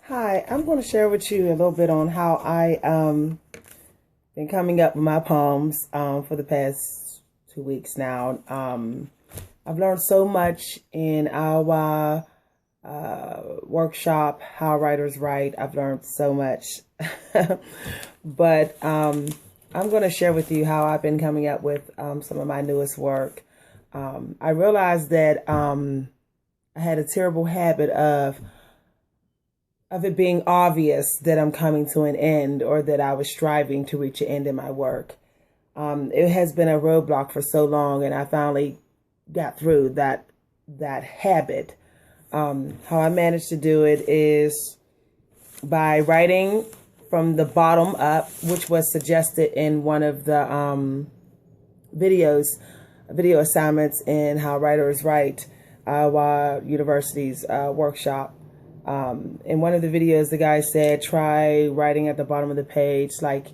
Hi, I'm going to share with you a little bit on how I been coming up with my poems for the past 2 weeks now. I've learned so much in our workshop, How Writers Write. I've learned so much, but I'm going to share with you how I've been coming up with some of my newest work. I realized that I had a terrible habit of it being obvious that I'm coming to an end or that I was striving to reach an end in my work. It has been a roadblock for so long, and I finally got through that habit. How I managed to do it is by writing from the bottom up, which was suggested in one of the video assignments in How Writers Write, our university's workshop. In one of the videos, the guy said, try writing at the bottom of the page, like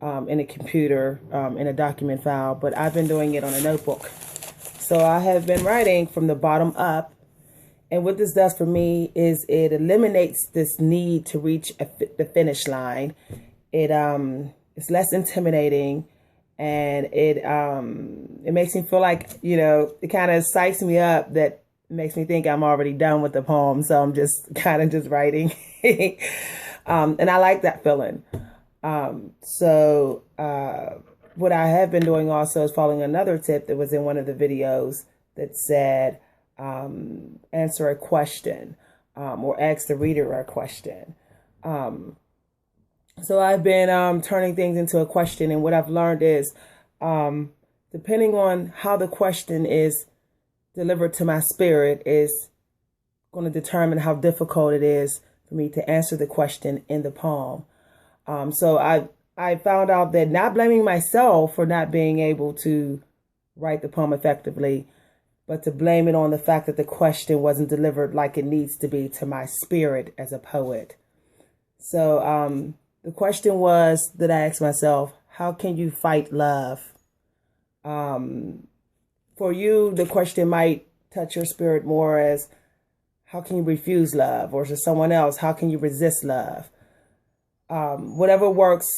in a computer, in a document file, but I've been doing it on a notebook. So I have been writing from the bottom up. And what this does for me is it eliminates this need to reach the finish line. It's less intimidating, and it makes me feel like, it kind of psychs me up, that makes me think I'm already done with the poem. So I'm just kind of just writing. And I like that feeling. What I have been doing also is following another tip that was in one of the videos that said, answer a question, or ask the reader a question. So I've been turning things into a question. And what I've learned is, depending on how the question is delivered to my spirit, is going to determine how difficult it is for me to answer the question in the poem. So I found out that not blaming myself for not being able to write the poem effectively, but to blame it on the fact that the question wasn't delivered like it needs to be to my spirit as a poet. So the question was that I asked myself, how can you fight love? For you, the question might touch your spirit more as, how can you refuse love? Or to someone else, how can you resist love? Whatever works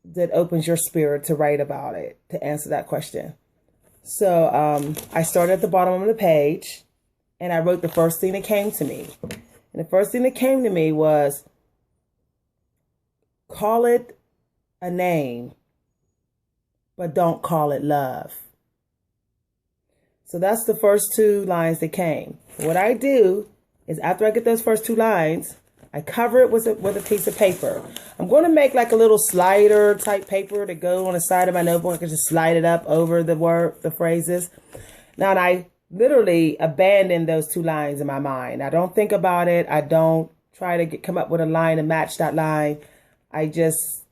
that opens your spirit to write about it, to answer that question. So I started at the bottom of the page, and I wrote the first thing that came to me. And the first thing that came to me was, call it a name, but don't call it love. So that's the first two lines that came. What I do is, after I get those first two lines, I cover it with a piece of paper. I'm going to make like a little slider type paper to go on the side of my notebook. I can just slide it up over the phrases. Now, and I literally abandon those two lines in my mind. I don't think about it. I don't try to come up with a line to match that line. I just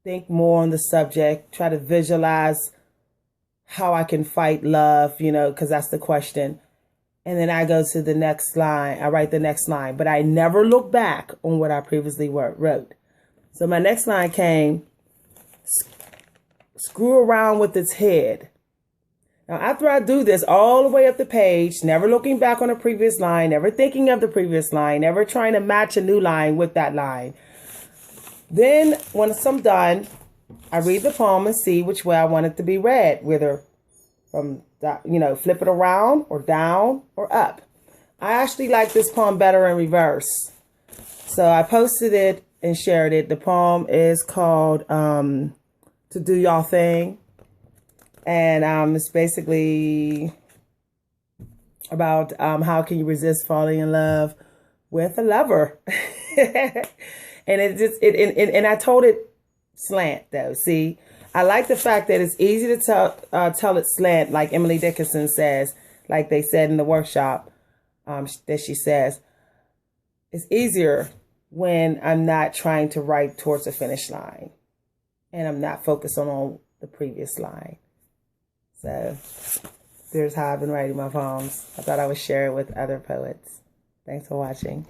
think more on the subject, try to visualize how I can fight love, because that's the question. And then I go to the next line. I write the next line, but I never look back on what I previously wrote. So my next line came, screw around with its head. Now, after I do this all the way up the page, never looking back on the previous line, never thinking of the previous line, never trying to match a new line with that line. Then once I'm done, I read the poem and see which way I want it to be read, whether from, flip it around or down or up. I actually like this poem better in reverse. So I posted it and shared it. The poem is called To Do Y'all Thing. And it's basically about how can you resist falling in love with a lover. And and I told it slant though. See, I like the fact that it's easy to tell it slant, like Emily Dickinson says, like they said in the workshop, that she says, it's easier when I'm not trying to write towards the finish line and I'm not focused on the previous line. So there's how I've been writing my poems. I thought I would share it with other poets. Thanks for watching.